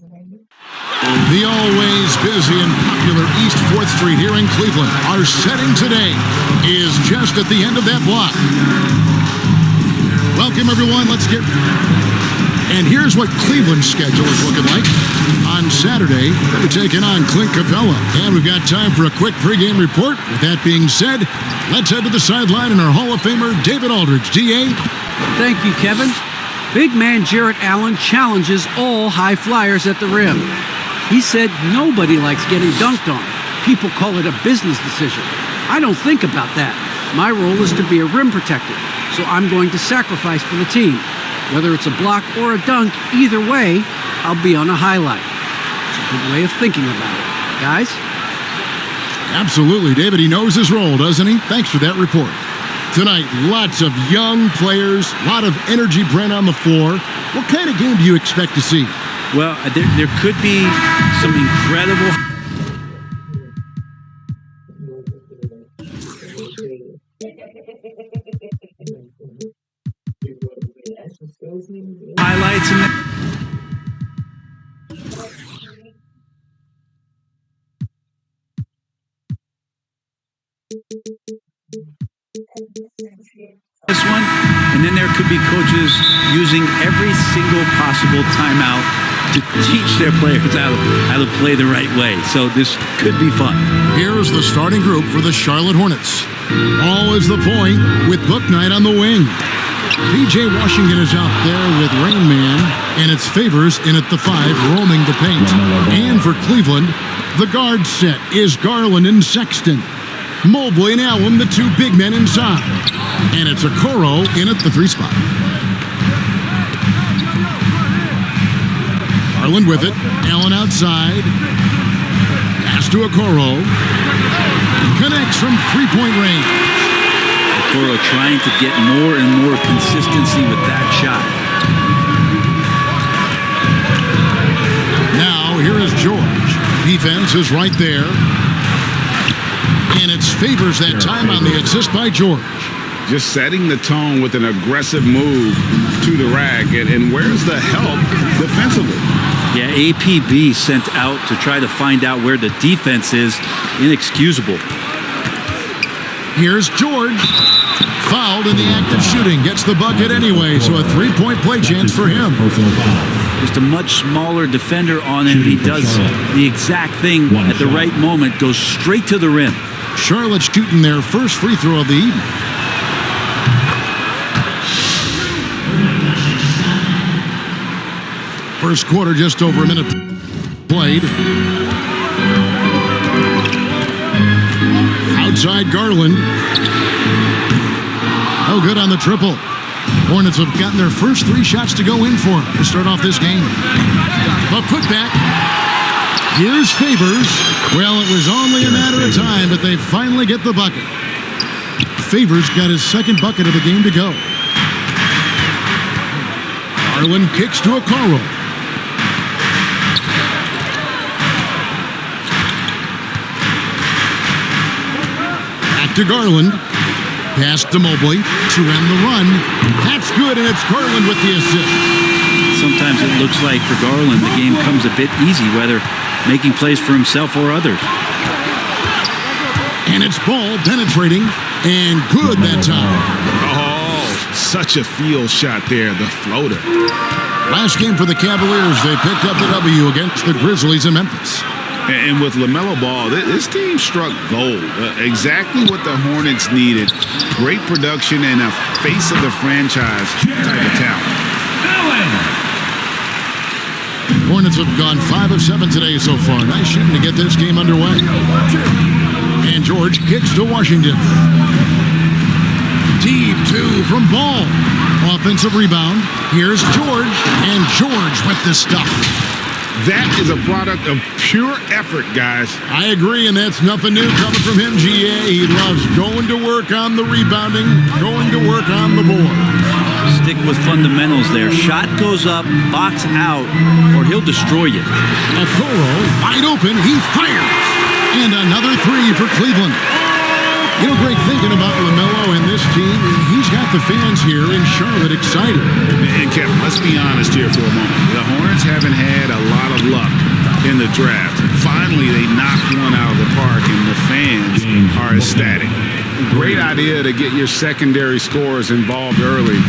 The always busy and popular East 4th Street here in Cleveland. Our setting today is just at the end of that block. Welcome, everyone. Let's get... And here's what Cleveland's schedule is looking like. On Saturday, they're taking on Clint Capella. And we've got time for a quick pregame report. With that being said, let's head to the sideline and our Hall of Famer, David Aldridge. D.A.? Thank you, Kevin. Big man Jarrett Allen challenges all high flyers at the rim. He said nobody likes getting dunked on. People call it a business decision. I don't think about that. My role is to be a rim protector, so I'm going to sacrifice for the team. Whether it's a block or a dunk, either way, I'll be on a highlight. It's a good way of thinking about it. Guys? Absolutely, David. He knows his role, doesn't he? Thanks for that report. Tonight, lots of young players, a lot of energy brought on the floor. What kind of game do you expect to see? Well, there could be some incredible highlights in the this one, and then there could be coaches using every single possible timeout to teach their players how to play the right way. So this could be fun. Here's the starting group for the Charlotte Hornets. Ball is the point with Book Knight on the wing. P.J. Washington is out there with Rain Man, and it's Favors in at the 5, roaming the paint. And for Cleveland, the guard set is Garland and Sexton. Mobley and Allen, the two big men inside. And it's Okoro in at the 3 spot. Garland with it. Allen outside. Pass to Okoro. Connects from 3-point range. Okoro trying to get more and more consistency with that shot. Now, here is George. Defense is right there. And it's Favors that time on the assist by George. Just setting the tone with an aggressive move to the rack. And where's the help defensively? Yeah, APB sent out to try to find out where the defense is. Inexcusable. Here's George. Fouled in the act of shooting. Gets the bucket anyway, so a 3-point play chance for him. Just a much smaller defender on him. He does the exact thing at the right moment. Goes straight to the rim. Charlotte shooting their first free throw of the evening. First quarter, just over a minute played. Outside Garland. Oh, good on the triple. Hornets have gotten their first 3 shots to go in for to start off this game. But put back. Here's Favors. Well, it was only a matter of time, but they finally get the bucket. Favors got his second bucket of the game to go. Garland kicks to Okoro. Back to Garland. Pass to Mobley to end the run. That's good, and it's Garland with the assist. Sometimes it looks like for Garland the game comes a bit easy, whether making plays for himself or others. And it's ball penetrating and good that time. Oh, such a field shot there, the floater. Last game for the Cavaliers, they picked up the W against the Grizzlies in Memphis. And with LaMelo Ball, this team struck gold. Exactly what the Hornets needed. Great production and a face of the franchise type of talent. Hornets have gone 5 of 7 today so far. Nice shooting to get this game underway. And George kicks to Washington. Deep 2 from Ball. Offensive rebound. Here's George. And George with the stuff. That is a product of pure effort, guys. I agree, and that's nothing new coming from him, GA. He loves going to work on the rebounding, going to work on the board. Stick with fundamentals there. Shot goes up, box out, or he'll destroy you. Okoro, wide open, he fires. And another 3 for Cleveland. You know, great thinking about LaMelo and this team. He's got got the fans here in Charlotte excited. And Kevin, let's be honest here for a moment. The Hornets haven't had a lot of luck in the draft. Finally, they knocked one out of the park, and the fans are ecstatic. Great idea to get your secondary scorers involved early.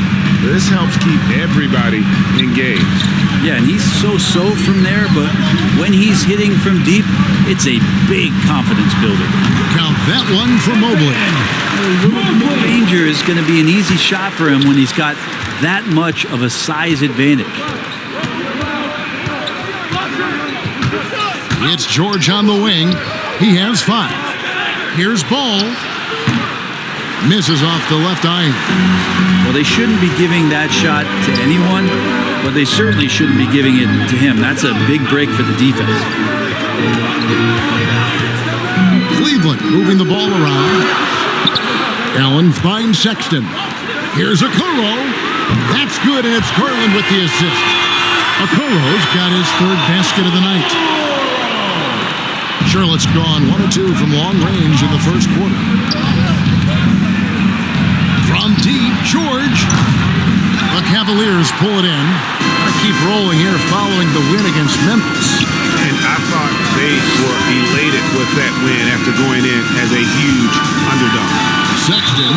This helps keep everybody engaged. Yeah, and he's so from there, but when he's hitting from deep, it's a big confidence builder. Count that one for Mobley. Danger is going to be an easy shot for him when he's got that much of a size advantage. It's George on the wing. He has 5. Here's Ball. Misses off the left iron. Well, they shouldn't be giving that shot to anyone, but they certainly shouldn't be giving it to him. That's a big break for the defense. Cleveland moving the ball around. Allen finds Sexton. Here's Okoro. That's good, and it's Garland with the assist. Okoro's got his 3rd basket of the night. Charlotte's gone 1 of 2 from long range in the first quarter. From deep, George. The Cavaliers pull it in. Keep rolling here following the win against Memphis. And I thought they were elated with that win after going in as a huge underdog. Sexton,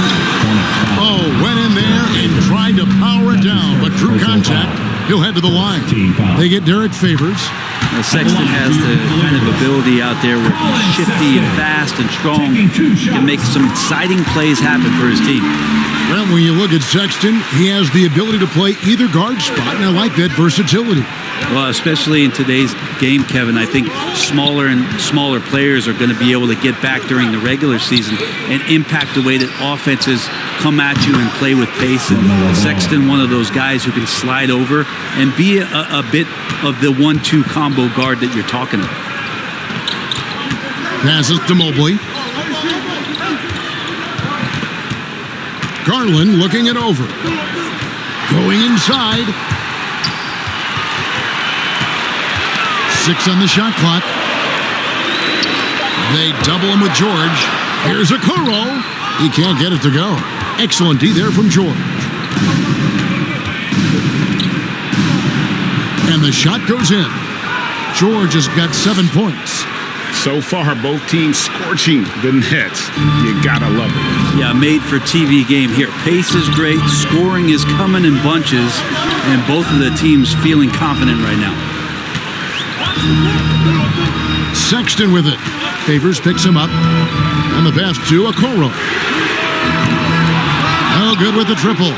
went in there and tried to power it down, but drew contact. He'll head to the line. They get Derek Favors. Well, Sexton has the kind of ability out there where he's shifty and fast and strong. Can make some exciting plays happen for his team. Well, when you look at Sexton, he has the ability to play either guard spot, and I like that versatility. Well, especially in today's game, Kevin, I think smaller and smaller players are going to be able to get back during the regular season and impact the way that offenses come at you and play with pace. And Sexton, one of those guys who can slide over and be a bit of the 1-2 combo guard that you're talking about. Passes to Mobley. Garland looking it over. Going inside. 6 on the shot clock. They double him with George. Here's Okoro. He can't get it to go. Excellent D there from George. And the shot goes in. George has got 7 points. So far, both teams scorching the nets. You gotta love it. Yeah, made for TV game here. Pace is great. Scoring is coming in bunches. And both of the teams feeling confident right now. Sexton with it. Favors picks him up. And the pass to Okoro. Oh, good with the triple.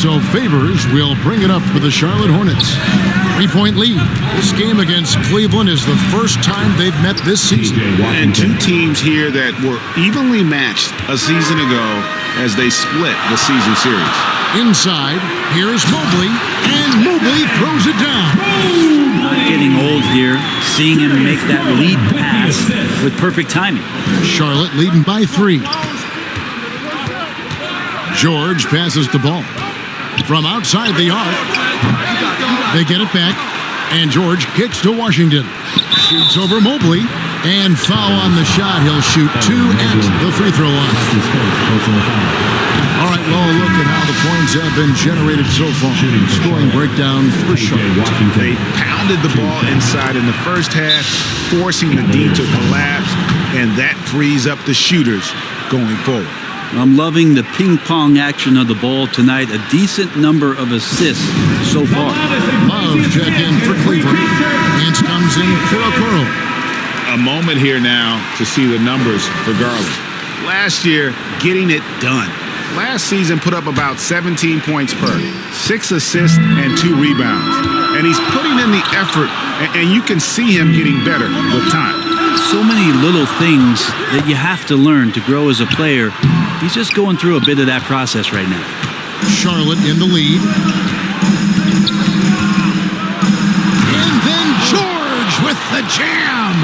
So Favors will bring it up for the Charlotte Hornets. 3-point lead. This game against Cleveland is the first time they've met this season. And 2 teams here that were evenly matched a season ago as they split the season series. Inside, here's Mobley, and Mobley throws it down. Not getting old here, seeing him make that lead pass with perfect timing. Charlotte leading by 3. George passes the ball. From outside the arc, they get it back, and George kicks to Washington. Shoots over Mobley, and foul on the shot. He'll shoot 2 at the free throw line. All right, well, look at how the points have been generated so far. Scoring breakdown for Charlotte. They pounded the ball inside in the first half, forcing the D to collapse, and that frees up the shooters going forward. I'm loving the ping-pong action of the ball tonight. A decent number of assists so far. Love check in for Cleveland. Hance comes in for Okoro. A moment here now to see the numbers for Garland. Last year, getting it done. Last season put up about 17 points per, 6 assists and 2 rebounds. And he's putting in the effort, and you can see him getting better with time. So many little things that you have to learn to grow as a player. He's just going through a bit of that process right now. Charlotte in the lead. And then George with the jam.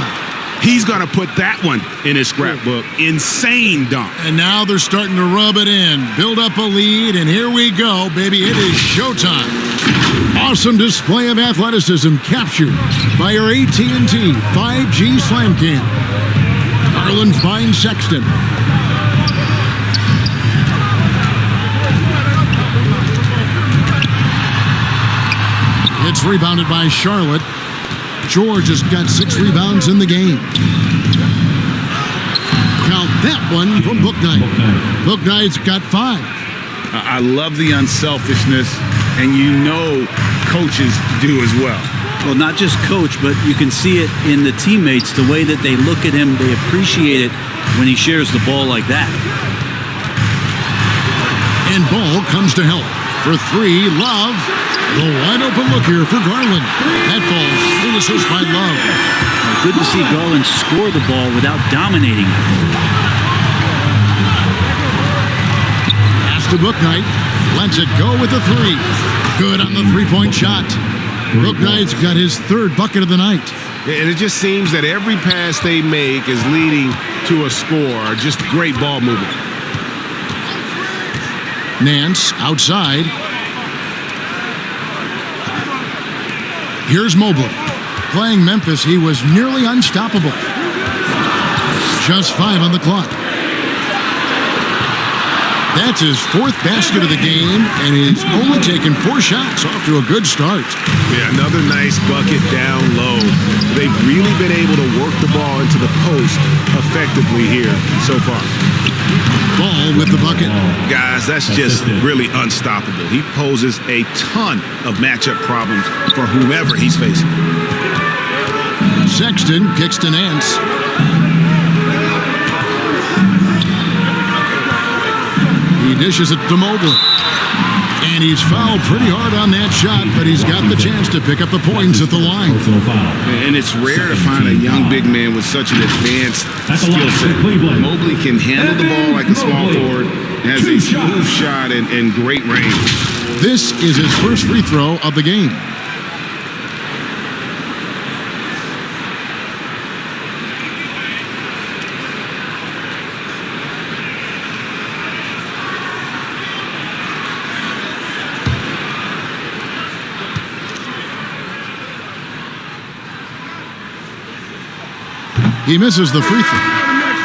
He's going to put that one in his scrapbook. Insane dunk. And now they're starting to rub it in. Build up a lead, and here we go, baby. It is showtime. Awesome display of athleticism captured by our AT&T 5G Slam Cam. Garland finds Sexton. It's rebounded by Charlotte. George has got 6 rebounds in the game. Count that one from Bouknight. Bouknight's got 5. I love the unselfishness, and you know coaches do as well. Well, not just coach, but you can see it in the teammates, the way that they look at him. They appreciate it when he shares the ball like that. And Ball comes to help. For 3, Love. The wide open look here for Garland. That falls through assist by Love. Good to see Garland score the ball without dominating it. Pass to Bouknight. Lets it go with the 3. Good on the 3-point shot. Bouknight's got his 3rd bucket of the night. And it just seems that every pass they make is leading to a score. Just great ball movement. Nance outside. Here's Mobley. Playing Memphis, he was nearly unstoppable. Just 5 on the clock. That's his 4th basket of the game, and he's only taken 4 shots. Off to a good start. Yeah, another nice bucket down low. They've really been able to work the ball into the post effectively here so far. Ball with the bucket. Guys, that's just really unstoppable. He poses a ton of matchup problems for whomever he's facing. Sexton kicks to Nance. He dishes it to Mobley. And he's fouled pretty hard on that shot, but he's got the chance to pick up the points at the line. And it's rare to find a young big man with such an advanced skill set. Mobley can handle the ball like a small forward, has a smooth shot and great range. This is his first free throw of the game. He misses the free throw.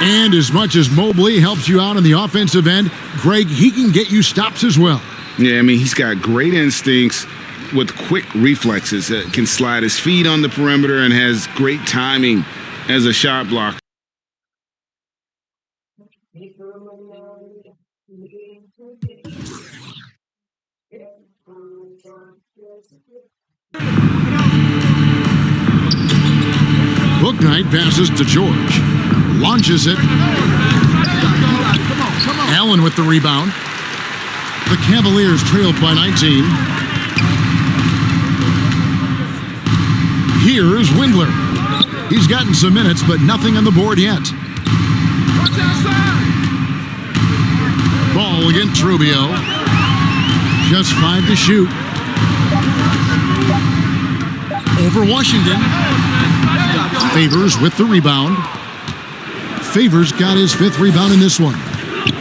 And as much as Mobley helps you out on the offensive end, Greg, he can get you stops as well. Yeah, I mean, he's got great instincts with quick reflexes. Can slide his feet on the perimeter and has great timing as a shot blocker. Bouknight passes to George. Launches it. Allen with the rebound. The Cavaliers trailed by 19. Here's Windler. He's gotten some minutes, but nothing on the board yet. Ball against Rubio. Just 5 to shoot. Over Washington. Favors with the rebound. Favors got his 5th rebound in this one.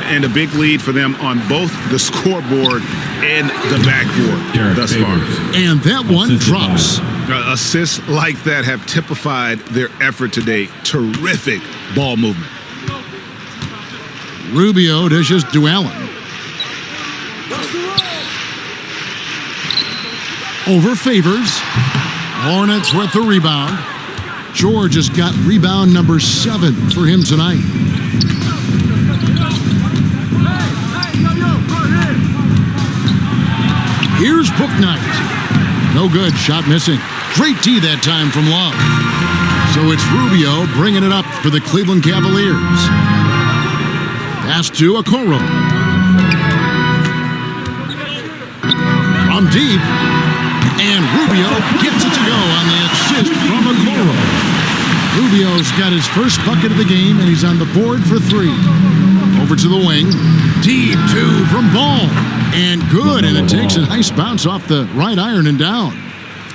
And a big lead for them on both the scoreboard and the backboard thus far. And that one drops. Assists like that have typified their effort today. Terrific ball movement. Rubio dishes to Allen. Over Favors. Hornets with the rebound. George has got rebound number 7 for him tonight. Here's Bouknight. No good, shot missing. Great D that time from Love. So it's Rubio bringing it up for the Cleveland Cavaliers. Pass to Okoro. From deep. And Rubio gets it to go on the assist from Okoro. Rubio's got his first bucket of the game, and he's on the board for 3. Over to the wing. Deep 2 from Ball. And good, and it takes a nice bounce off the right iron and down.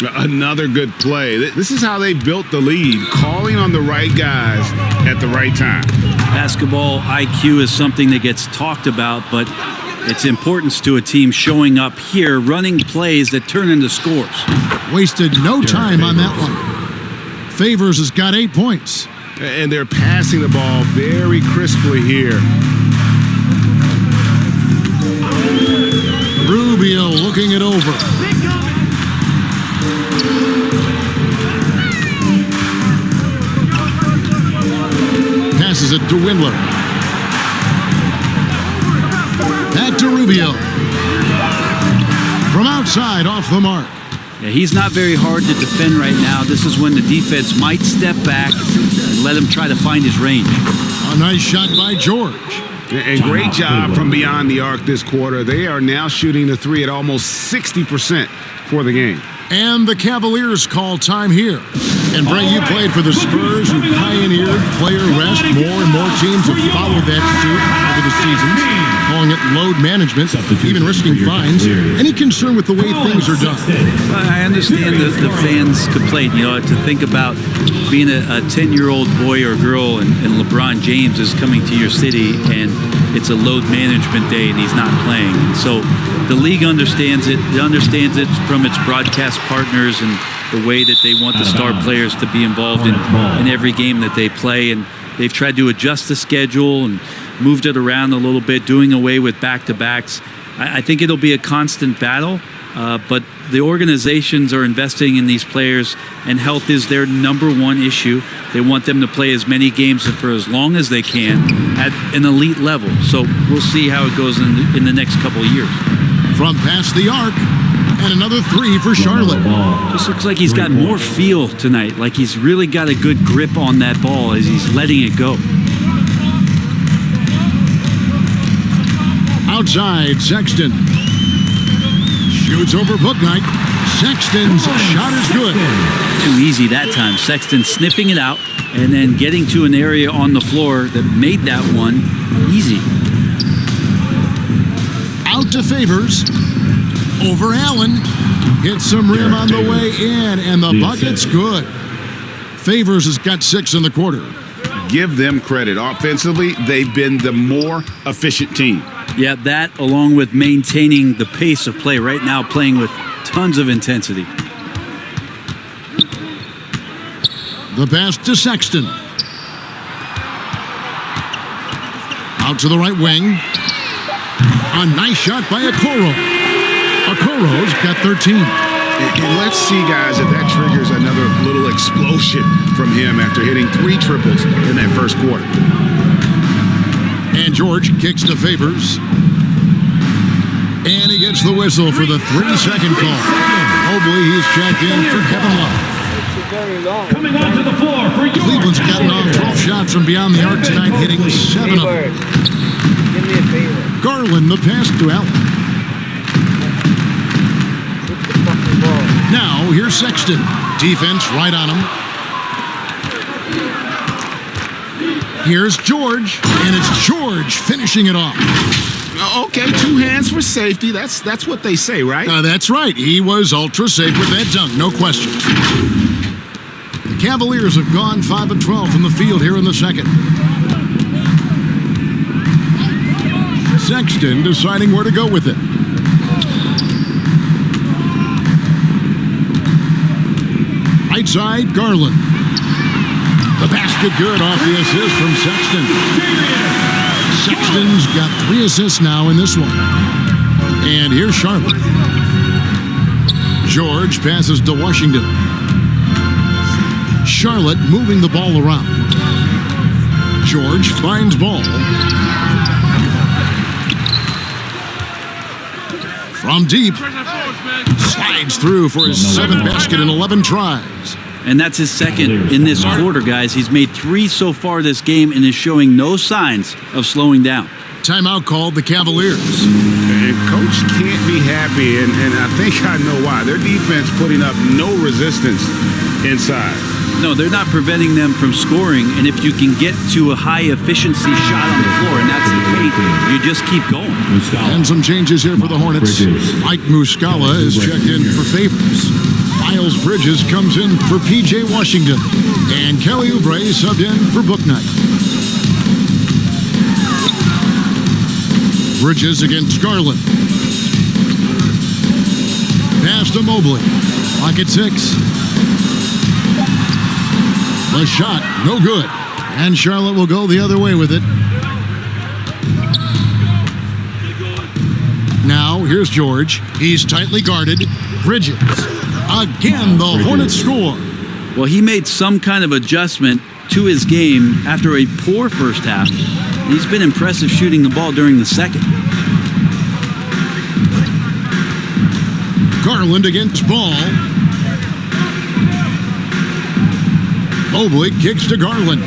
Another good play. This is how they built the lead, calling on the right guys at the right time. Basketball IQ is something that gets talked about, but its importance to a team showing up here, running plays that turn into scores. Wasted no time on that one. Favors has got 8 points. And they're passing the ball very crisply here. Rubio looking it over. Schwindler. Back to Rubio. From outside, off the mark. Yeah, he's not very hard to defend right now. This is when the defense might step back and let him try to find his range. A nice shot by George. And great job from beyond the arc this quarter. They are now shooting the three at almost 60% for the game. And the Cavaliers call time here. And Bray, you played for the Spurs, who pioneered player rest. More and more teams have followed that suit over the seasons, calling it load management, even risking fines. Any concern with the way things are done? I understand the fans' complaint, to think about being a 10-year-old boy or girl and LeBron James is coming to your city and it's a load management day and he's not playing. And so the league understands it. It understands it from its broadcast partners and the way that they want the star players to be involved in every game that they play. And they've tried to adjust the schedule and moved it around a little bit, doing away with back-to-backs. I think it'll be a constant battle, but the organizations are investing in these players, and health is their number one issue. They want them to play as many games for as long as they can at an elite level. So we'll see how it goes in the next couple of years. From past the arc, and another three for Charlotte. This looks like he's got more feel tonight, like he's really got a good grip on that ball as he's letting it go. Outside, Sexton. Shoots over Booknight. Sexton's shot is good. Too easy that time. Sexton sniffing it out and then getting to an area on the floor that made that one easy. Out to Favors. Over Allen. Hits some rim on the way in, and the bucket's good. Favors has got 6 in the quarter. Give them credit. Offensively, they've been the more efficient team. Yeah, that along with maintaining the pace of play right now, playing with tons of intensity. The pass to Sexton. Out to the right wing. A nice shot by Okoro. Okoro's got 13. And let's see, guys, if that triggers another little explosion from him after hitting 3 triples in that first quarter. And George kicks to Favors. And he gets the whistle for the 3-second call. Mobley, he's checked in for Kevin Love. Coming onto the floor for your Cleveland's gotten off 12 shots from beyond the arc tonight, hitting 7 of them. Give me a favor. Garland, the pass to Allen. Hit the fucking ball. Now, here's Sexton. Defense right on him. Here's George, and it's George finishing it off. Okay, 2 hands for safety. That's what they say, right? That's right. He was ultra safe with that dunk, no question. The Cavaliers have gone 5 of 12 from the field here in the second. Sexton deciding where to go with it. Right side, Garland. The basket good off the assist from Sexton. Sexton's got 3 assists now in this one. And here's Charlotte. George passes to Washington. Charlotte moving the ball around. George finds ball. From deep. Slides through for his 7th basket in 11 tries. And that's his second in this quarter, guys. He's made 3 so far this game and is showing no signs of slowing down. Timeout called the Cavaliers. And Coach can't be happy, and I think I know why. Their defense putting up no resistance inside. No, they're not preventing them from scoring, and if you can get to a high-efficiency shot on the floor, and that's the paint, you just keep going. And some changes here for the Hornets. Mike Muscala is checked in for Favors. Miles Bridges comes in for P.J. Washington. And Kelly Oubre subbed in for Booknight. Bridges against Garland. Pass to Mobley. Clock at 6. The shot, no good. And Charlotte will go the other way with it. Now, here's George. He's tightly guarded. Bridges. Again, the Hornets score. Well, he made some kind of adjustment to his game after a poor first half. He's been impressive shooting the ball during the second. Garland against Ball. Mobley kicks to Garland.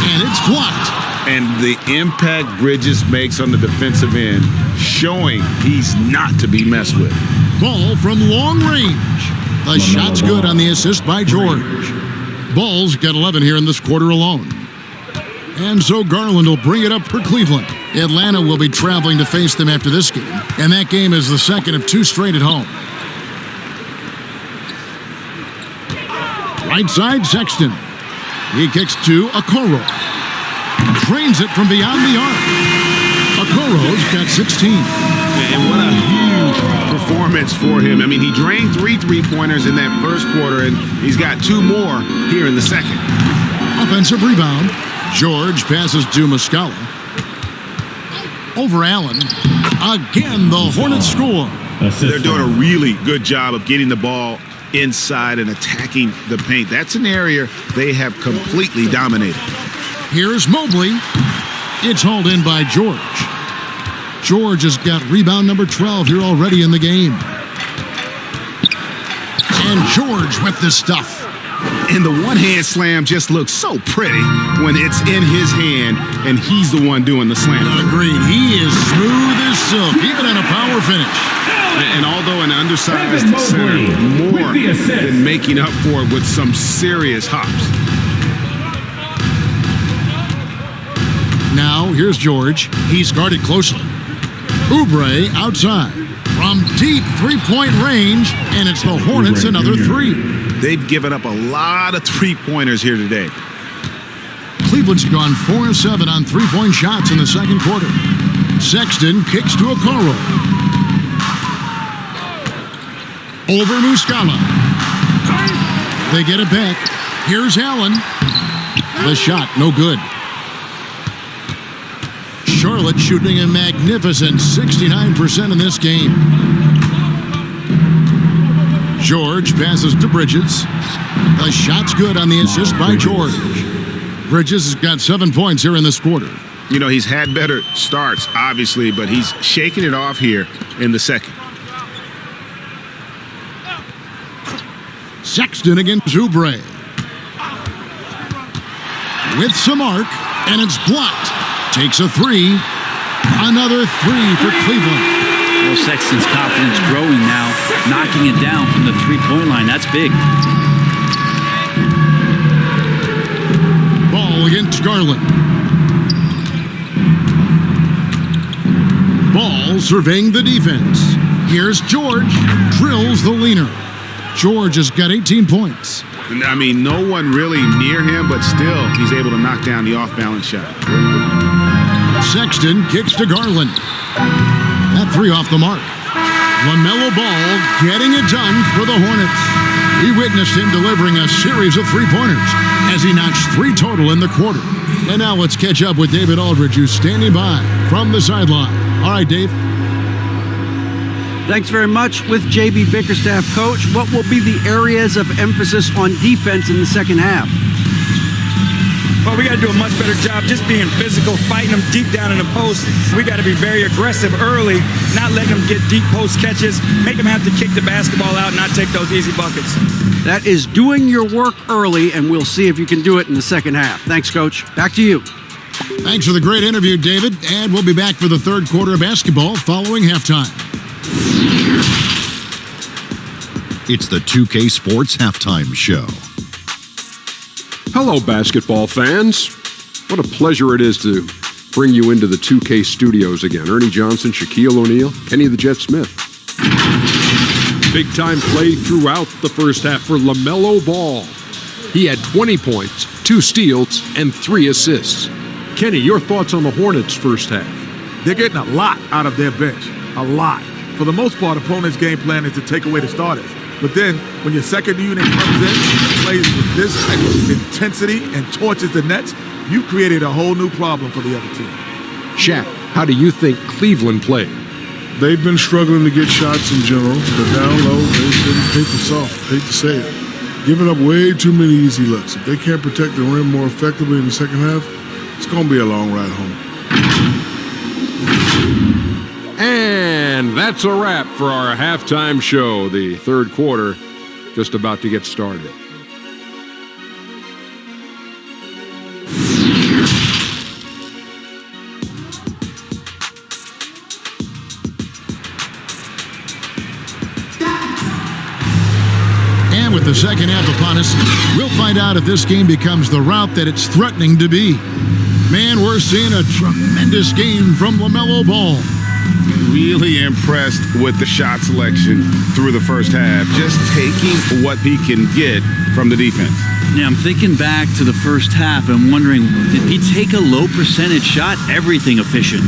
And it's blocked. And the impact Bridges makes on the defensive end, showing he's not to be messed with. Ball from long range. The shot's good on the assist by George. Ball's got 11 here in this quarter alone. And so Garland will bring it up for Cleveland. Atlanta will be traveling to face them after this game, and that game is the second of 2 straight at home. Right side, Sexton. He kicks to Okoro. Trains it from beyond the arc. Okoro's got 16. And what a huge performance for him. I mean, he drained 3 3-pointers in that first quarter, and he's got 2 more here in the second. Offensive rebound. George passes to Muscala. Over Allen. Again, the Hornets score. They're doing a really good job of getting the ball inside and attacking the paint. That's an area they have completely dominated. Here's Mobley. It's hauled in by George. George has got rebound number 12 here already in the game. And George with the stuff. And the one-hand slam just looks so pretty when it's in his hand and he's the one doing the slam. Agreed. He is smooth as silk, even in a power finish. And although an undersized center, more than making up for it with some serious hops. Now, here's George. He's guarded closely. Oubre outside. From deep three-point range, and it's the Hornets another 3. They've given up a lot of three-pointers here today. Cleveland's gone 4 of 7 on three-point shots in the second quarter. Sexton kicks to Okoro. Over Muscala. They get it back. Here's Allen. The shot, no good. Charlotte shooting a magnificent 69% in this game. George passes to Bridges. The shot's good on the assist by George. Bridges has got 7 points here in this quarter. You know, he's had better starts, obviously, but he's shaking it off here in the second. Sexton against Oubre. With some arc, and it's blocked. Takes a 3. Another 3 for Cleveland. Well, Sexton's confidence growing now, knocking it down from the three-point line. That's big. Ball against Garland. Ball surveying the defense. Here's George. Drills the leaner. George has got 18 points. I mean, no one really near him, but still, he's able to knock down the off-balance shot. Sexton kicks to Garland. That 3 off the mark. LaMelo Ball getting it done for the Hornets. We witnessed him delivering a series of three-pointers as he notched 3 total in the quarter. And now let's catch up with David Aldridge, who's standing by from the sideline. All right, Dave. Thanks very much. With JB Bickerstaff, Coach, what will be the areas of emphasis on defense in the second half? Well, we got to do a much better job just being physical, fighting them deep down in the post. We got to be very aggressive early, not letting them get deep post catches, make them have to kick the basketball out, not take those easy buckets. That is doing your work early, and we'll see if you can do it in the second half. Thanks, Coach. Back to you. Thanks for the great interview, David. And we'll be back for the third quarter of basketball following halftime. It's the 2K Sports Halftime Show. Hello, basketball fans. What a pleasure it is to bring you into the 2K studios again. Ernie Johnson, Shaquille O'Neal, Kenny the Jet Smith. Big-time play throughout the first half for LaMelo Ball. He had 20 points, 2 steals, and 3 assists. Kenny, your thoughts on the Hornets' first half? They're getting a lot out of their bench. A lot. For the most part, opponents' game plan is to take away the starters. But then, when your second unit comes in and plays with this type of intensity and torches the Nets, you've created a whole new problem for the other team. Shaq, how do you think Cleveland played? they've been struggling to get shots in general, but down low, they've been paper soft. Hate to say it. Giving up way too many easy looks. If they can't protect the rim more effectively in the second half, it's going to be a long ride home. And that's a wrap for our halftime show. The third quarter just about to get started. And with the second half upon us, we'll find out if this game becomes the route that it's threatening to be. Man, we're seeing a tremendous game from LaMelo Ball. Really impressed with the shot selection through the first half, just taking what he can get from the defense. Yeah, I'm thinking back to the first half and wondering, did he take a low percentage shot? Everything efficient.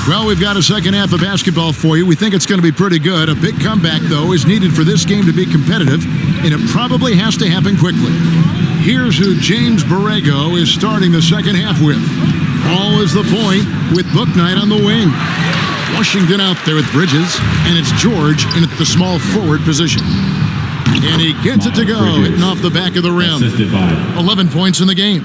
Well, we've got a second half of basketball for you. We think it's going to be pretty good. A big comeback, though, is needed for this game to be competitive, and it probably has to happen quickly. Here's who James Borrego is starting the second half with. Ball is the point with Bouknight on the wing. Washington out there with Bridges, and it's George in at the small forward position. And he gets it to go, hitting off the back of the rim. 11 points in the game.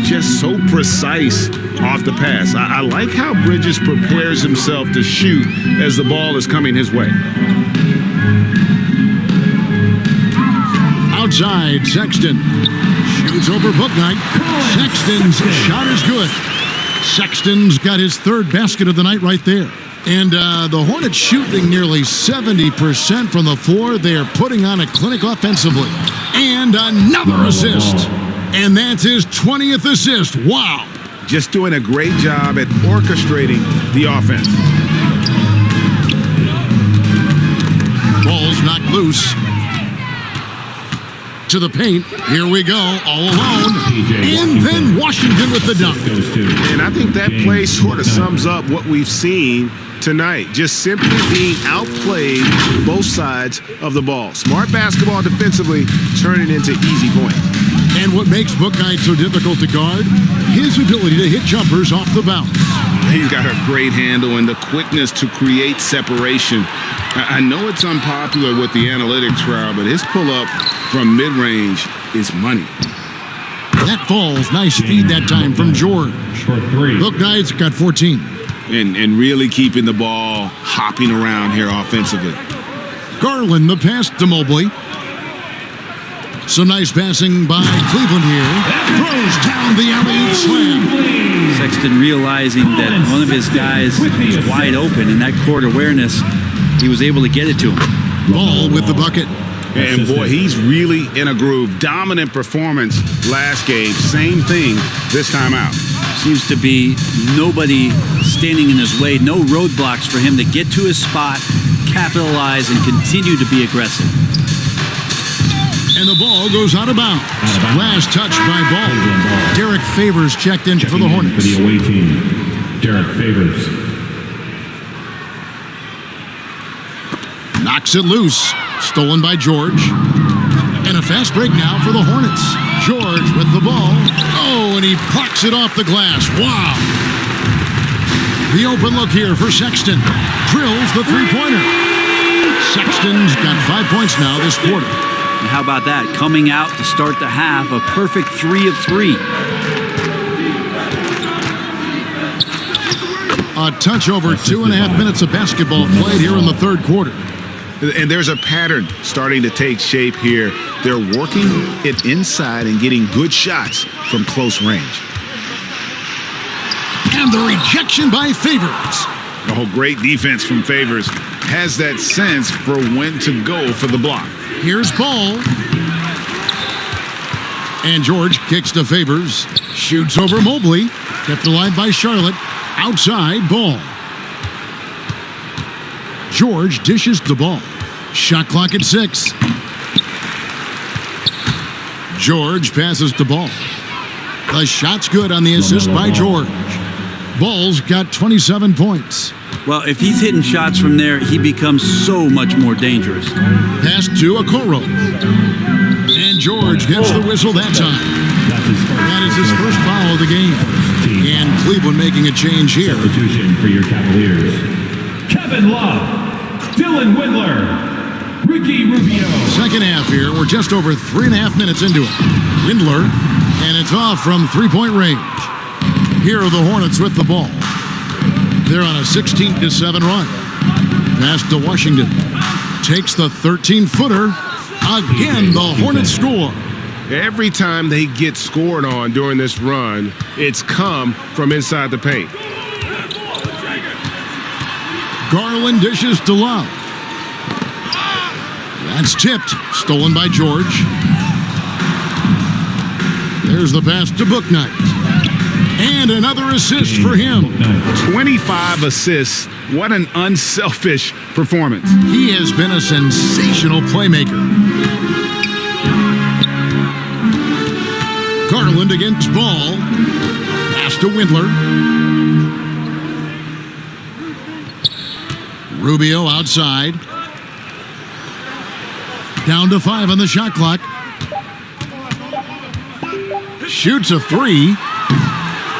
Just so precise off the pass. I like how Bridges prepares himself to shoot as the ball is coming his way. Outside, Sexton shoots over Bouknight. Sexton's shot is good. Sexton's got his third basket of the night right there. And the Hornets shooting nearly 70% from the floor. They are putting on a clinic offensively. And another assist. And that's his 20th assist. Wow. Just doing a great job at orchestrating the offense. Ball's knocked loose. To the paint. Here we go. All alone. And then Washington with the dunk. And I think that play sort of sums up what we've seen tonight. Just simply being outplayed both sides of the ball. Smart basketball defensively turning into easy points. And what makes Bouknight so difficult to guard? His ability to hit jumpers off the bounce. He's got a great handle and the quickness to create separation. I know it's unpopular with the analytics crowd, but his pull-up from mid-range is money. That falls. Nice feed that time from George. Bouknight's got 14. And really keeping the ball hopping around here offensively. Garland, the pass to Mobley. Some nice passing by Cleveland here. Throws down the alley-oop slam. Sexton realizing that one of his guys is wide open, and that court awareness, he was able to get it to him. Ball with the bucket. And boy, he's really in a groove. Dominant performance last game. Same thing this time out. Seems to be nobody standing in his way, no roadblocks for him to get to his spot, capitalize, and continue to be aggressive. And the ball goes out of bounds. Last touch by Ball. Derek Favors checked in for the Hornets. For the away team, Derek Favors. Knocks it loose. Stolen by George. And a fast break now for the Hornets. George with the ball. Oh, and he plucks it off the glass. Wow. The open look here for Sexton. Drills the three-pointer. Sexton's got 5 points now this quarter. And how about that? Coming out to start the half, a perfect 3 of 3. A touch over 2.5 minutes of basketball played here in the third quarter. And there's a pattern starting to take shape here. They're working it inside and getting good shots from close range. And the rejection by Favors. Oh, great defense from Favors. Has that sense for when to go for the block. Here's Ball. And George kicks to Favors. Shoots over Mobley. Kept alive by Charlotte. Outside, Ball. George dishes the ball. Shot clock at 6. George passes the ball. The shot's good on the assist by George. Ball's got 27 points. Well, if he's hitting shots from there, he becomes so much more dangerous. Pass to Okoro. And George gets the whistle that time. That is his first foul of the game. And Cleveland making a change here. Substitution for your Cavaliers. Kevin Love, Dylan Windler, Ricky Rubio. Second half here. We're just over 3.5 minutes into it. Windler, and it's off from three-point range. Here are the Hornets with the ball. They're on a 16-7 run. Pass to Washington. Takes the 13-footer. Again, the Hornets score. Every time they get scored on during this run, it's come from inside the paint. Garland dishes to Love. That's tipped. Stolen by George. There's the pass to Bouknight. And another assist for him. 25 assists. What an unselfish performance. He has been a sensational playmaker. Garland against Ball. Pass to Windler. Rubio outside. Down to 5 on the shot clock. Shoots a 3.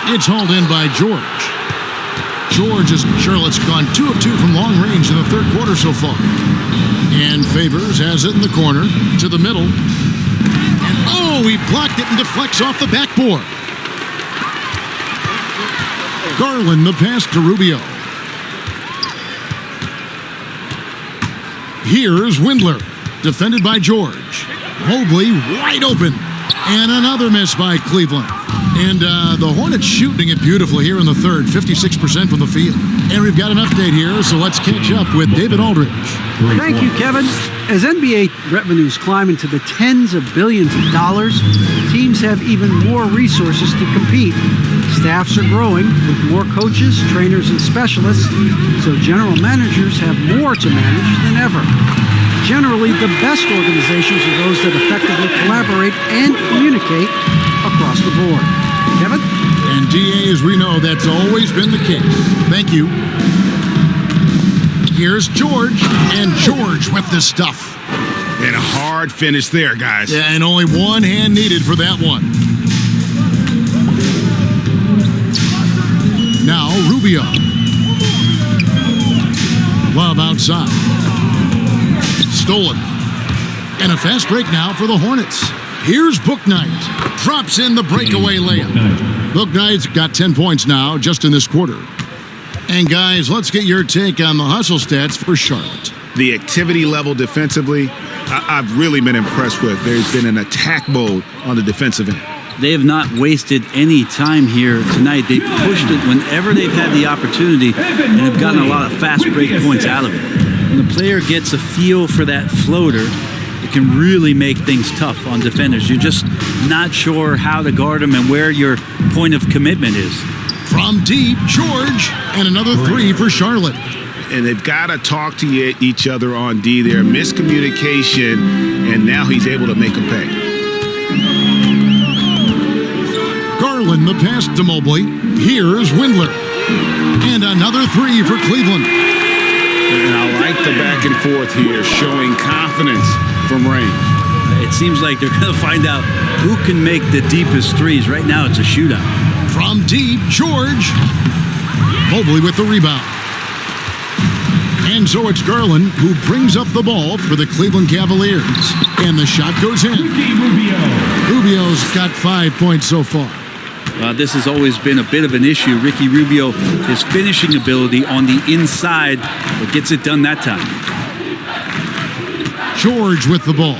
It's hauled in by George. Charlotte's gone 2 of 2 from long range in the third quarter so far. And Favors has it in the corner to the middle. And he blocked it and deflects off the backboard. Garland the pass to Rubio. Here's Windler, defended by George. Mobley wide open. And another miss by Cleveland. And the Hornets shooting it beautifully here in the third, 56% from the field. And we've got an update here, so let's catch up with David Aldridge. Thank you, Kevin. As NBA revenues climb into the tens of billions of dollars, teams have even more resources to compete. Staffs are growing with more coaches, trainers, and specialists, so general managers have more to manage than ever. Generally, the best organizations are those that effectively collaborate and communicate across the board. Kevin? And DA, as we know, that's always been the case. Thank you. Here's George, and George with the stuff. And a hard finish there, guys. Yeah, and only one hand needed for that one. Now Rubio. Love outside. Stolen. And a fast break now for the Hornets. Here's Bouknight. Drops in the breakaway layup. Bouknight's got 10 points now just in this quarter. And guys, let's get your take on the hustle stats for Charlotte. The activity level defensively, I've really been impressed with. There's been an attack mode on the defensive end. They have not wasted any time here tonight. They've pushed it whenever they've had the opportunity and have gotten a lot of fast break points out of it. When the player gets a feel for that floater, it can really make things tough on defenders. You're just not sure how to guard them and where your point of commitment is. From deep, George, and another 3 for Charlotte. And they've got to talk to each other on D there. Miscommunication, and now he's able to make them pay. Garland the pass to Mobley. Here's Windler. And another 3 for Cleveland. And I like the back and forth here, showing confidence from range. It seems like they're going to find out who can make the deepest threes. Right now, it's a shootout. From deep, George. Mobley with the rebound. And so it's Garland who brings up the ball for the Cleveland Cavaliers. And the shot goes in. Rubio's got 5 points so far. This has always been a bit of an issue. Ricky Rubio, his finishing ability on the inside, but gets it done that time. George with the ball.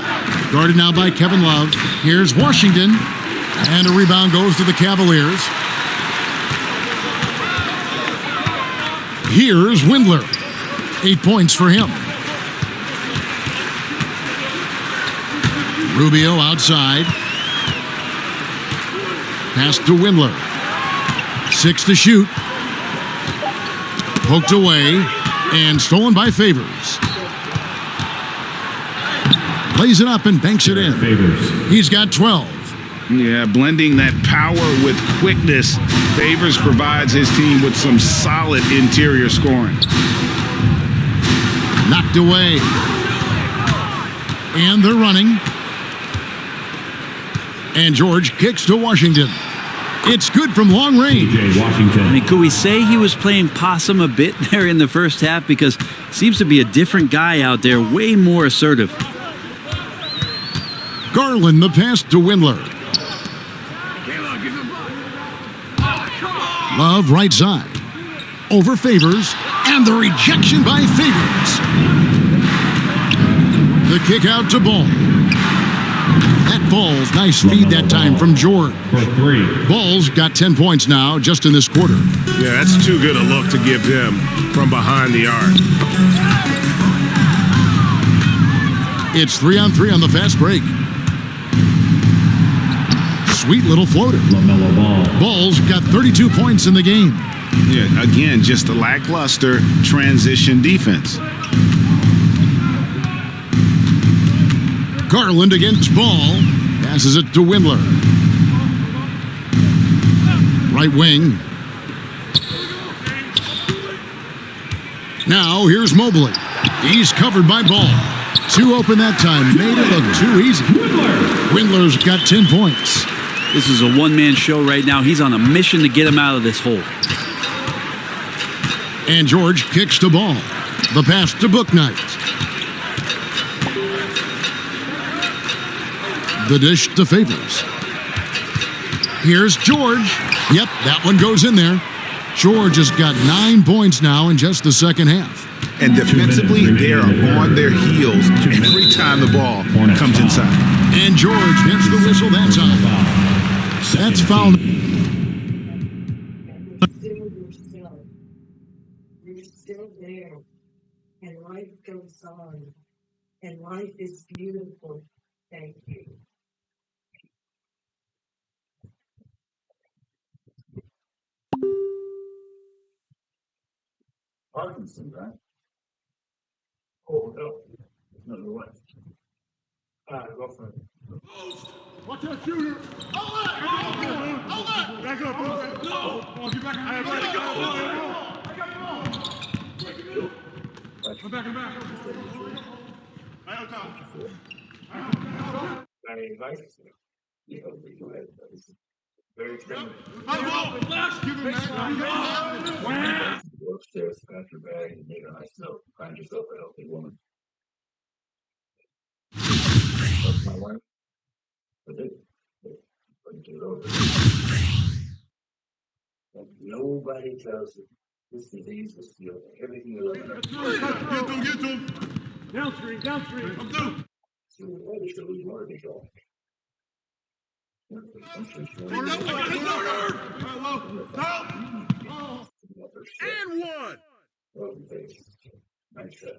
Guarded now by Kevin Love. Here's Washington. And a rebound goes to the Cavaliers. Here's Windler. 8 points for him. Rubio outside. Pass to Windler. 6 to shoot. Poked away and stolen by Favors. Plays it up and banks it in. He's got 12. Yeah, blending that power with quickness. Favors provides his team with some solid interior scoring. Knocked away. And they're running. And George kicks to Washington. It's good from long range. PJ Washington. I mean, could we say he was playing possum a bit there in the first half? Because seems to be a different guy out there, way more assertive. Garland the pass to Windler. Love right side. Over Favors, and the rejection by Favors. The kick out to Ball. That Ball's nice feed that time from George. For 3. Ball's got 10 points now just in this quarter. Yeah, that's too good a look to give him from behind the arc. It's 3-on-3 on the fast break. Sweet little floater. LaMelo Ball. Ball's got 32 points in the game. Yeah, again, just a lackluster transition defense. Garland against Ball. Passes it to Windler. Right wing. Now here's Mobley. He's covered by Ball. 2 open that time. Made it look too easy. Windler's got 10 points. This is a one-man show right now. He's on a mission to get him out of this hole. And George kicks to Ball. The pass to Bouknight. The dish to Favors. Here's George. Yep, that one goes in there. George has got 9 points now in just the second half. And defensively, they are on their heels every time the ball comes inside. And George gets the whistle that time. That's foul. You're still there. And life goes on. And life is beautiful. Thank you. Parkinson, right? Oh, no. Another way. Go for it. Watch that shooter. Back up, bro. No. Oh, get back. I have ready to go. I'm back. I have time. I invite you. Very expensive. Give him that. Go upstairs, pack your bag, and make a nice note. Find yourself a healthy woman. That's my wife. But it get over. And nobody tells you this disease will steal everything you love. Get to him. Downstream. I'm through. So what is the more to go? And one. Nice shot.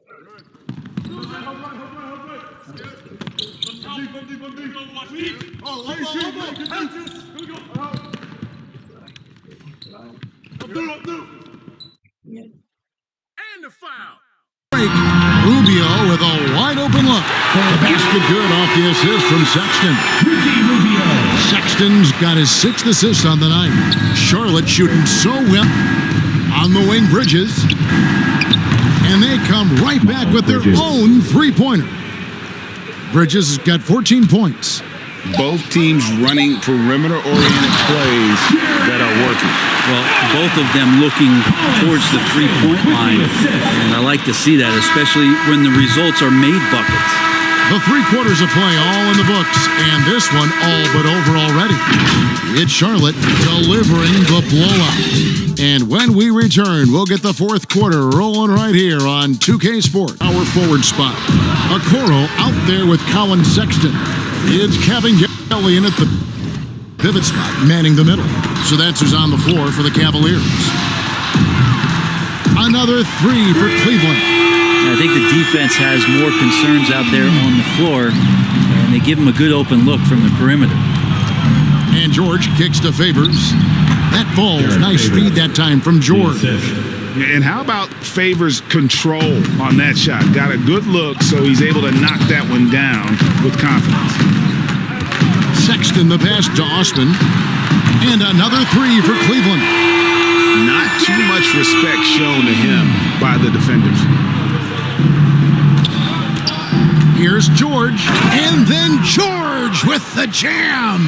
And the foul. Rubio with a wide open look. The basket good off the assist from Sexton. Sexton's got his 6th assist on the night. Charlotte shooting so well on the wing. Bridges. And they come right back with their own 3-pointer. Bridges has got 14 points. Both teams running perimeter-oriented plays that are working. Well, both of them looking towards the 3-point line, and I like to see that, especially when the results are made buckets. The 3 quarters of play all in the books, and this one all but over already. It's Charlotte delivering the blowout. And when we return, we'll get the 4th quarter rolling right here on 2K Sports. Our forward spot. Okoro out there with Colin Sexton. It's Kevin Kelly in at the pivot spot, manning the middle. So that's who's on the floor for the Cavaliers. Another 3 for Cleveland. I think the defense has more concerns out there on the floor, and they give him a good open look from the perimeter. And George kicks to Favors. That Ball's nice feed that time from George. And how about Favors' control on that shot? Got a good look, so he's able to knock that one down with confidence. Sexton the pass to Osman. And another 3 for Cleveland. Not too much respect shown to him by the defenders. Here's George, and then George George with the jam.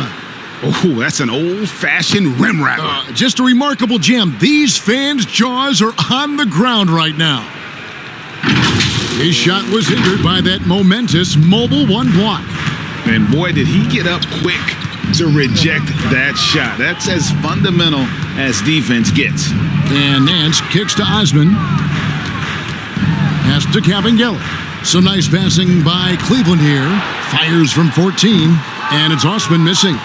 Oh, that's an old-fashioned rim rattler. Just a remarkable jam. These fans' jaws are on the ground right now. His shot was hindered by that momentous mobile one block. And boy, did he get up quick to reject that shot. That's as fundamental as defense gets. And Nance kicks to Osman. Pass to Cabangeli. Some nice passing by Cleveland here. Fires from 14, and it's Osman missing.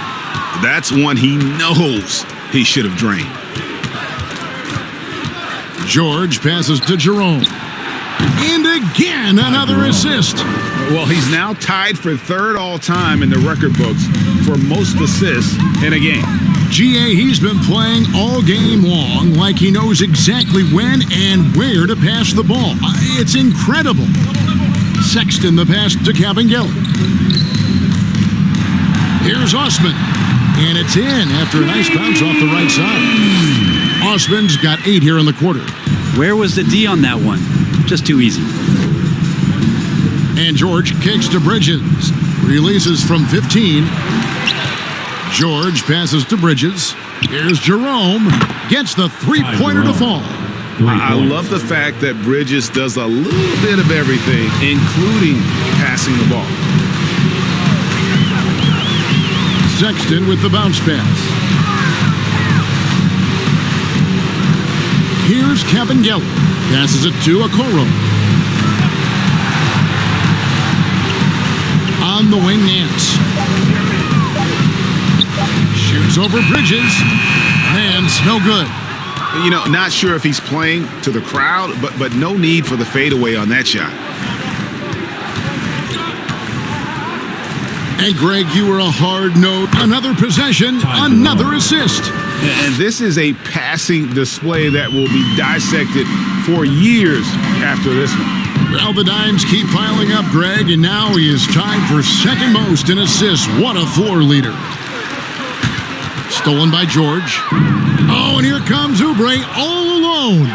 That's one he knows he should have drained. George passes to Jerome. And again, another assist. Well, he's now tied for third all-time in the record books for most assists in a game. GA, he's been playing all game long like he knows exactly when and where to pass the ball. It's incredible. Sexton the pass to Cabangeli. Here's Osman. And it's in after a nice bounce off the right side. Osman's got 8 here in the quarter. Where was the D on that one? Just too easy. And George kicks to Bridges. Releases from 15. George passes to Bridges. Here's Jerome. Gets the three-pointer to fall. I love the fact that Bridges does a little bit of everything, including passing the ball. Sexton with the bounce pass. Here's Cabangeli. Passes it to Okoro. On the wing, Nance. Shoots over Bridges. Nance, no good. You know, not sure if he's playing to the crowd, but no need for the fadeaway on that shot. And Greg, you were a hard note. Another possession, another assist. And this is a passing display that will be dissected for years after this one. Well, the dimes keep piling up, Greg, and now he is tied for second most in assists. What a floor leader. Stolen by George. Oh, and here comes Oubre all alone.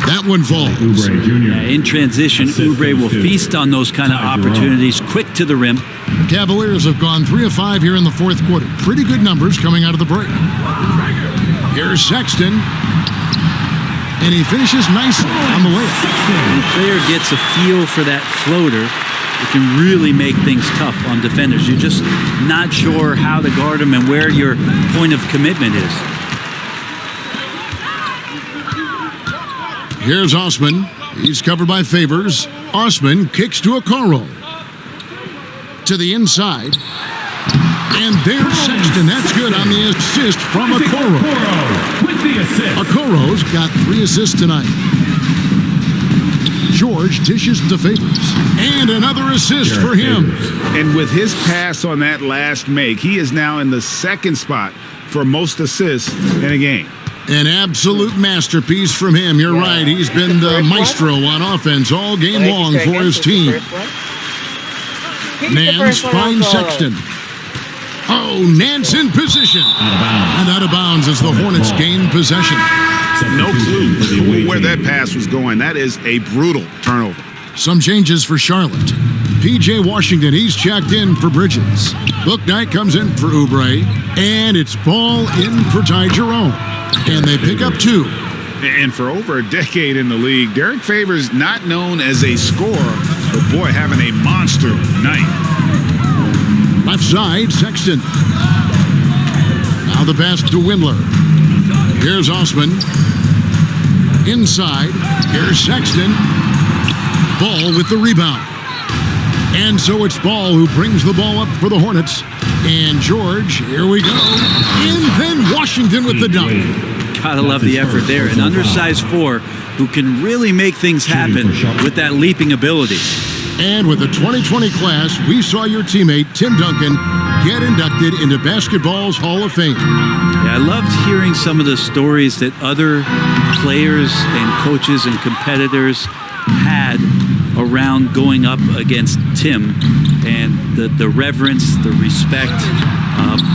That one falls. In transition, Oubre will feast on those kind of opportunities, quick to the rim. Cavaliers have gone 3 of 5 here in the fourth quarter. Pretty good numbers coming out of the break. Here's Sexton. And he finishes nicely on the layup. When the player gets a feel for that floater, it can really make things tough on defenders. You're just not sure how to guard them and where your point of commitment is. Here's Osman. He's covered by Favors. Osman kicks to Okoro. To the inside. And there's Sexton. That's good on the assist from Okoro. Okoro's got 3 assists tonight. George dishes to Favors. And another assist for him. And with his pass on that last make, he is now in the second spot for most assists in a game. An absolute masterpiece from him. You're right. He's been the maestro on offense all game long for his team. Nance finds Sexton. Oh, Nance in position. And out of bounds as the Hornets gain possession. No clue where that pass was going. That is a brutal turnover. Some changes for Charlotte. P.J. Washington, he's checked in for Bridges. Bouknight comes in for Oubre. And it's ball in for Ty Jerome. And they pick up 2. And for over a decade in the league, Derek Favors not known as a scorer, but boy, having a monster night. Left side, Sexton. Now the pass to Windler. Here's Osman. Inside. Here's Sexton. Ball with the rebound. And so it's Ball who brings the ball up for the Hornets. And George, here we go. And then Washington with the dunk. Gotta love the effort there. An undersized 4 who can really make things happen with that leaping ability. And with the 2020 class, we saw your teammate, Tim Duncan, get inducted into basketball's Hall of Fame. Yeah, I loved hearing some of the stories that other players and coaches and competitors had around going up against Tim, and the reverence, the respect,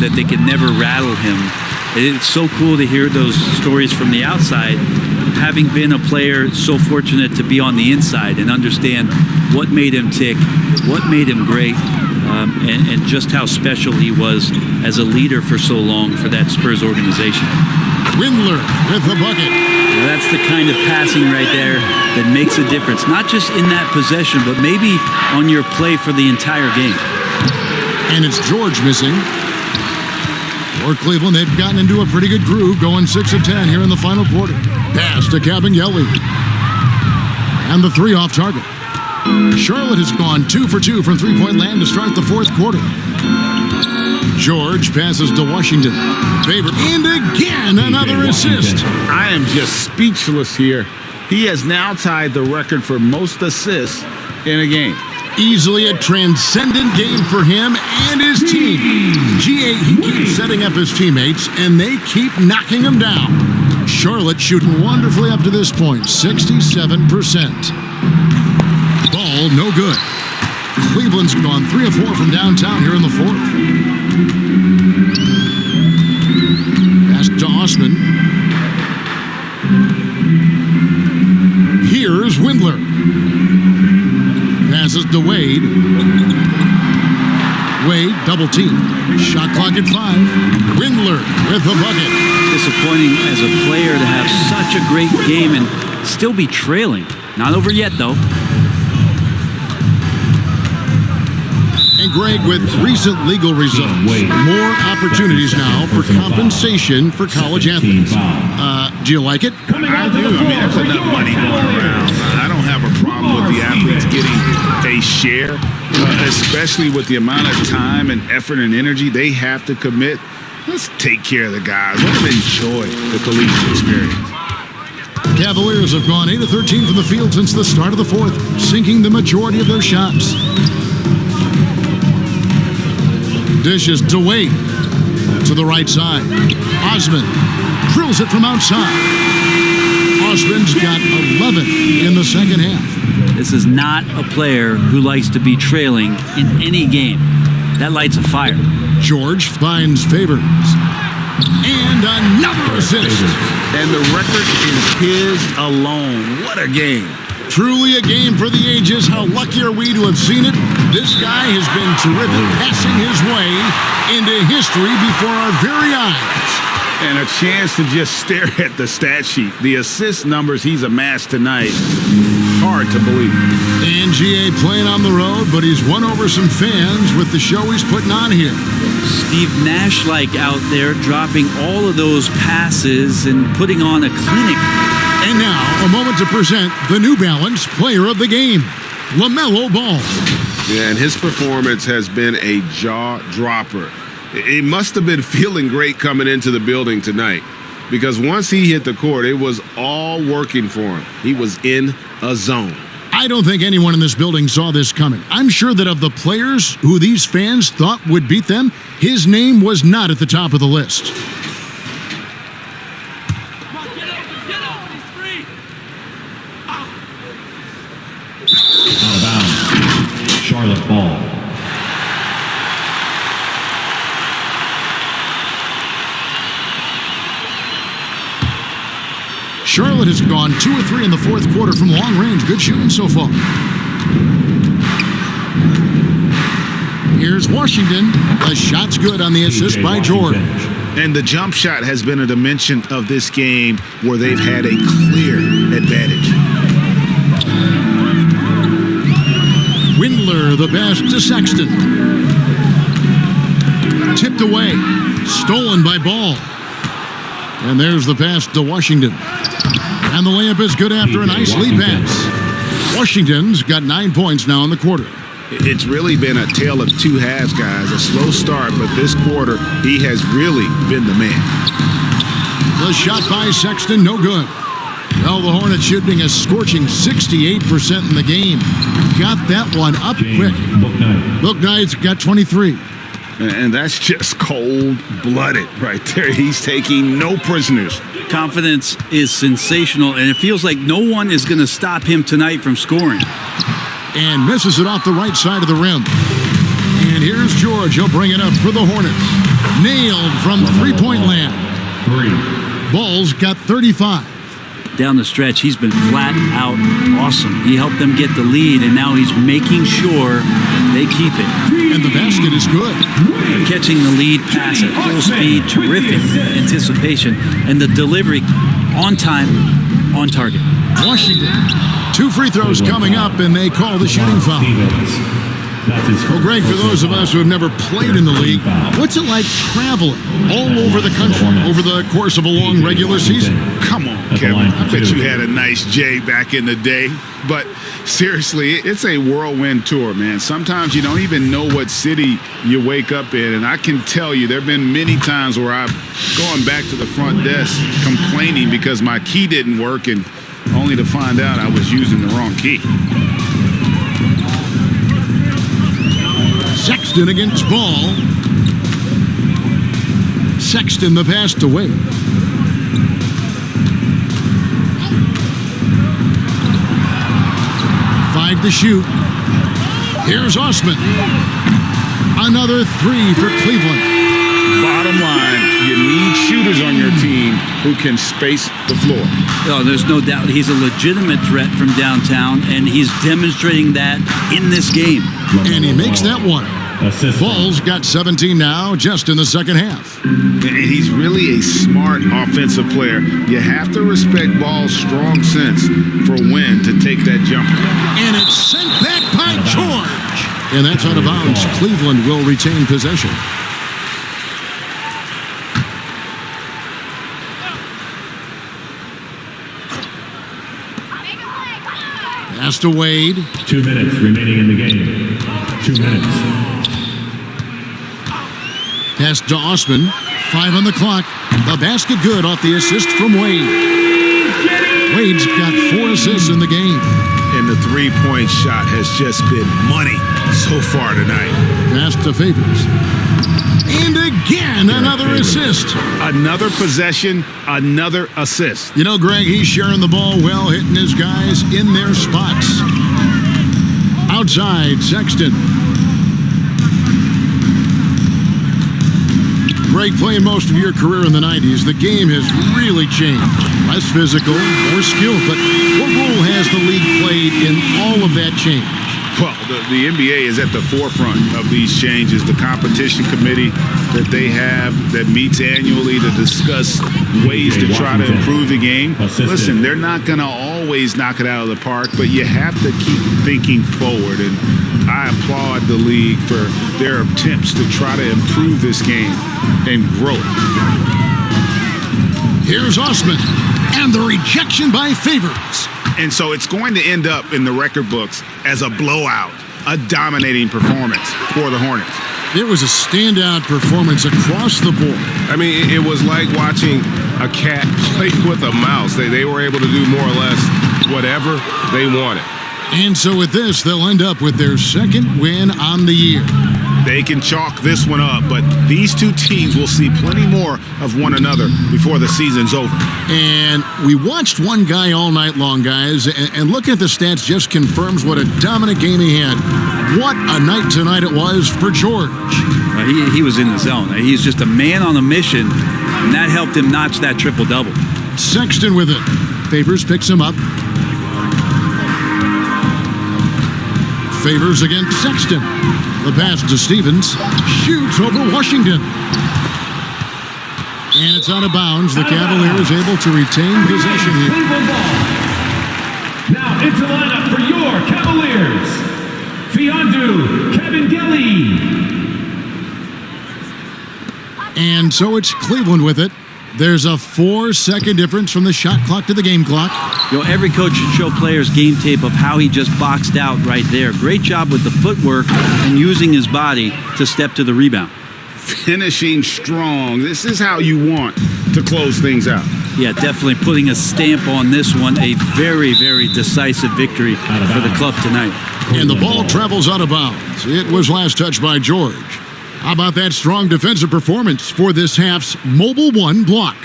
that they could never rattle him. It's so cool to hear those stories from the outside, having been a player so fortunate to be on the inside and understand what made him tick, what made him great. and just how special he was as a leader for so long for that Spurs organization. Windler with the bucket. Now that's the kind of passing right there that makes a difference, not just in that possession, but maybe on your play for the entire game. And it's George missing. For Cleveland, they've gotten into a pretty good groove, going 6 of 10 here in the final quarter. Pass to Cabangeli. And the three off target. Charlotte has gone 2 for 2 from three-point land to start the fourth quarter. George passes to Washington. Favorite, and again, another assist. I am just speechless here. He has now tied the record for most assists in a game. Easily a transcendent game for him and his team. GA, he keeps setting up his teammates, and they keep knocking him down. Charlotte shooting wonderfully up to this point, 67%. Ball no good. Cleveland's gone 3 of 4 from downtown here in the fourth. Pass to Osman. Here's Windler. Passes to Wade. Wade, double team. Shot clock at 5. Windler with the bucket. Disappointing as a player to have such a great game and still be trailing. Not over yet, though. And Greg, with recent legal results, more opportunities now for compensation for college athletes. Do you like it? I do. I mean, there's enough money going around. I don't have a problem with the athletes getting a share, especially with the amount of time and effort and energy they have to commit. Let's take care of the guys. Let them enjoy the collegiate experience. Cavaliers have gone 8 of 13 from the field since the start of the fourth, sinking the majority of their shots. Dishes to Wade. To the right side. Osman drills it from outside. Osman's got 11 in the second half. This is not a player who likes to be trailing in any game. That lights a fire. George finds Favors. And another assist. And the record is his alone. What a game. Truly a game for the ages. How lucky are we to have seen it? This guy has been terrific, passing his way into history before our very eyes. And a chance to just stare at the stat sheet. The assist numbers he's amassed tonight. Hard to believe. And GA playing on the road, but he's won over some fans with the show he's putting on here. Steve Nash-like out there, dropping all of those passes and putting on a clinic. And now, a moment to present the New Balance Player of the Game, LaMelo Ball. Yeah, and his performance has been a jaw-dropper. He must have been feeling great coming into the building tonight, because once he hit the court, it was all working for him. He was in a zone. I don't think anyone in this building saw this coming. I'm sure that of the players who these fans thought would beat them, his name was not at the top of the list. Out of bounds. Charlotte ball. Charlotte has gone 2 of 3 in the fourth quarter from long range. Good shooting so far. Here's Washington. The shot's good on the assist by George. And the jump shot has been a dimension of this game where they've had a clear advantage. Windler, the pass to Sexton. Tipped away. Stolen by Ball. And there's the pass to Washington. And the layup is good after a nice lead pass. Washington's got 9 points now in the quarter. It's really been a tale of two halves, guys. A slow start, but this quarter, he has really been the man. The shot by Sexton, no good. Well, the Hornets shooting a scorching 68% in the game. Got that one up quick. Bouknight's got 23. And that's just cold-blooded right there. He's taking no prisoners. Confidence is sensational, and it feels like no one is going to stop him tonight from scoring. And misses it off the right side of the rim. And here's George. He'll bring it up for the Hornets. Nailed from three-point land. Ball's got 35. down the stretch, he's been flat out awesome. He helped them get the lead, and now he's making sure they keep it. And the basket is good. Catching the lead pass at full speed, terrific anticipation, and the delivery on time, on target. Washington, 2 free throws coming up, and they call the shooting foul. Well, Greg, for those of us who have never played in the league, what's it like traveling all over the country over the course of a long regular season? Come on, Kevin. I bet you had a nice J back in the day. But seriously, it's a whirlwind tour, man. Sometimes you don't even know what city you wake up in. And I can tell you there have been many times where I've gone back to the front desk complaining because my key didn't work, and only to find out I was using the wrong key. Sexton against Ball. Sexton the pass to Wade. Five to shoot. Here's Osman. Another 3 for Cleveland. Bottom line, you need shooters on your team who can space the floor. Oh, there's no doubt he's a legitimate threat from downtown, and he's demonstrating that in this game. And he makes that one. Ball's got 17 now, just in the second half. And he's really a smart offensive player. You have to respect Ball's strong sense for when to take that jumper. And it's sent back by George. And that's out of bounds. Cleveland will retain possession. Pass to Wade. 2 minutes remaining in the game. 2 minutes. Pass to Osman. 5 on the clock. The basket good off the assist from Wade. Wade's got 4 assists in the game. And the three-point shot has just been money so far tonight. Pass to Favors. And again, another assist. Another possession, another assist. You know, Greg, he's sharing the ball well, hitting his guys in their spots. Outside, Sexton. Greg, playing most of your career in the 90s, the game has really changed. Less physical, more skill, but what role has the league played in all of that change? Well, the NBA is at the forefront of these changes. The competition committee that they have that meets annually to discuss ways to try to improve the game. Listen, they're not going to always knock it out of the park, but you have to keep thinking forward. And I applaud the league for their attempts to try to improve this game and grow it. Here's Osman, and the rejection by Favors. And so it's going to end up in the record books as a blowout, a dominating performance for the Hornets. It was a standout performance across the board. I mean, it was like watching a cat play with a mouse. They were able to do more or less whatever they wanted. And so with this, they'll end up with their second win on the year. They can chalk this one up, but these two teams will see plenty more of one another before the season's over. And we watched one guy all night long, guys, and looking at the stats just confirms what a dominant game he had. What a night tonight it was for George. He was in the zone. He's just a man on a mission, and that helped him notch that triple-double. Sexton with it. Favors picks him up. Favors against Sexton. The pass to Stevens. Shoots over Washington. And it's out of bounds. The Cavaliers able to retain possession here. Now into the lineup for your Cavaliers. Fiondu, Kevin Gelly. And so it's Cleveland with it. There's a 4-second difference from the shot clock to the game clock. You know, every coach should show players game tape of how he just boxed out right there. Great job with the footwork and using his body to step to the rebound. Finishing strong. This is how you want to close things out. Yeah, definitely putting a stamp on this one. A very, very decisive victory for the club tonight. And the ball travels out of bounds. It was last touched by George. How about that strong defensive performance for this half's Mobile One block?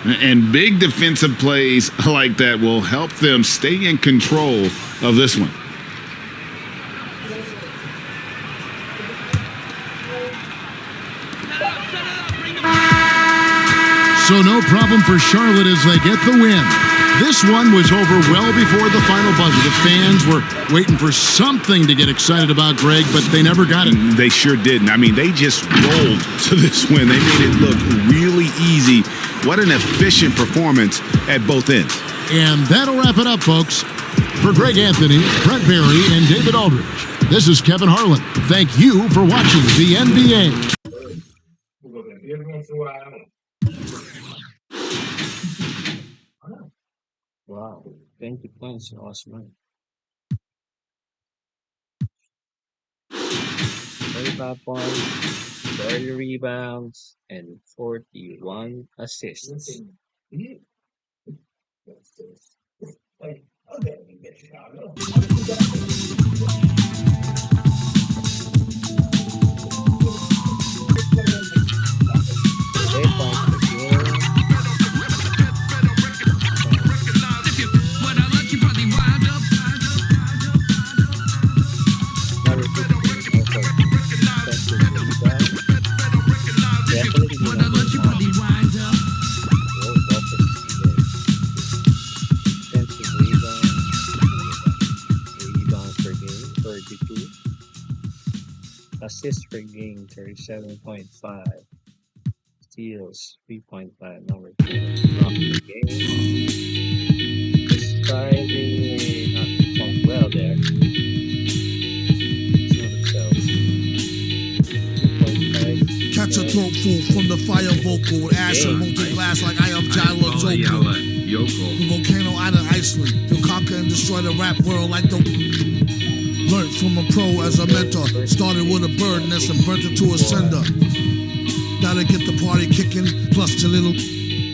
And big defensive plays like that will help them stay in control of this one. So no problem for Charlotte as they get the win. This one was over well before the final buzzer. The fans were waiting for something to get excited about, Greg, but they never got it. They sure didn't. I mean, they just rolled to this win. They made it look really easy. What an efficient performance at both ends. And that'll wrap it up, folks. For Greg Anthony, Brett Berry, and David Aldridge, this is Kevin Harlan. Thank you for watching the NBA. Wow, 20 points in Osman. 35 points, 30 rebounds, and 41 assists. Assists per game, 37.5. Steals, 3.5. Number 2. Block per game. Surprisingly not performed well there. Catch a throat full from the fire vocal with ash and molten glass like I am Jalo Joko. The volcano out of Iceland. You'll conquer and destroy the rap world like the... Learned from a pro as a mentor. Started with a bird nest and burnt it to a cinder. Now to get the party kicking, plus your little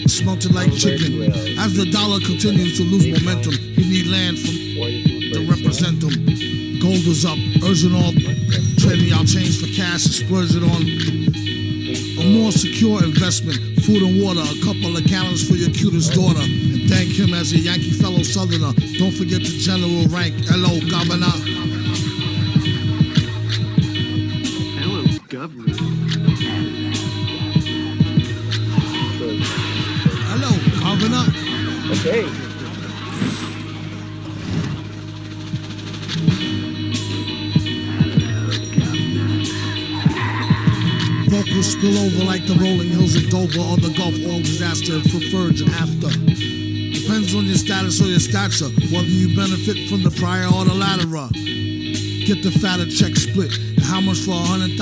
smelted like chicken. As the dollar continues to lose momentum, you need land from to represent them. Gold is up, urging all trading out change for cash and splurging on a more secure investment. Food and water, a couple of gallons for your cutest daughter. And thank him as a Yankee fellow Southerner. Don't forget the general rank. Hello, Governor. Governor. Hello, Governor. Okay. Vocals spill over like the rolling hills of Dover or the Gulf oil disaster and preferred and after. Depends on your status or your stature, whether you benefit from the prior or the latter. Get the fatter check split. How much for 100,000?